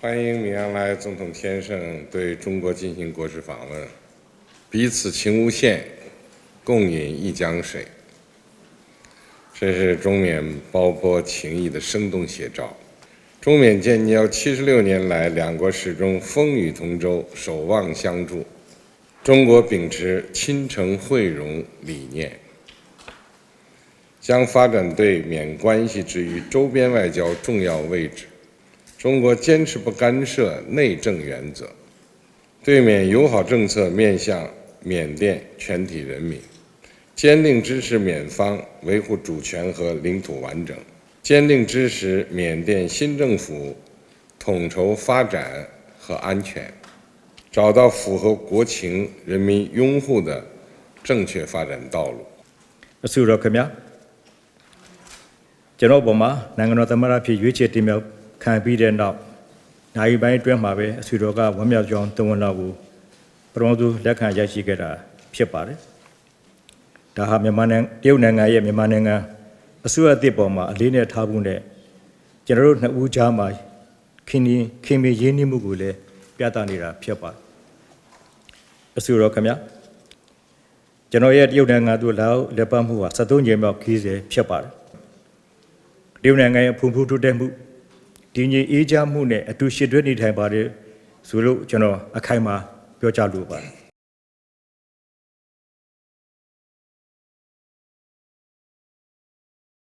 欢迎米昂莱总统先生对中国进行国事访问，彼此情无限，共饮一江水，这是中缅胞泊情谊的生动写照。中缅建交76年来，两国始终风雨同舟，守望相助。中国秉持亲诚惠容理念，将发展对缅关系置于周边外交重要位置。中国坚持不干涉内政原则，对缅友好政策面向缅甸全体人民，坚定支持缅方维护主权和领土完整，坚定支持缅甸新政府统筹发展和安全，找到符合国情、人民拥护的正确发展道路。ဆိုတော့ခင်ဗျာကျွန်တော်ပေါ်မှာနိုင်ငံတော်သမ္မတဖြစ်ရွေးချယ်တင်မြှောက်ခံပြီးတဲ့နောက်နိုင်ပိုင်းအတွင်းမှာပဲအဆွေတော်ကဝမ်းမြောက်ကြောင်းသဝန်တော်ကိုပရောသူလက်ခံရရှိခဲ့တာဖြစ်ပါတယ်။ဒါဟာမြန်မာနိုင်ငံတရုတ်နိုင်ငံရဲ့မြန်မာနိုင်ငံအစိုးရအသစ်ပေါ်မှာအလေးနဲ့ထားဖို့နဲ့ကျွန်တော်တို့နှစ်ဦးကြားမှာခင်မီရင်းနှီးမှုကိုလည်းပြသနေတာဖြစ်ပါတယ်။အဆွေတော်ခင်ဗျာကျွန်တော်ရဲ့တရုတ်နိုင်ငံသို့လာရောက်လက်ပတ်မှုဟာ73ကြိမ်မြောက်ခီးစဉ်ဖြစ်ပါတယ်။တရုတ်နိုင်ငံရဲ့ဖွံ့ဖြိုးတိုးတက်မှုဒီငြိမ်အေးချမ်းမှုနဲ့အတူရှိတွဲနေထိုင်ပါတယ်ဆိုလို့ကျွန်တော်အခိုင်အမာပြောကြားလိုပါတယ်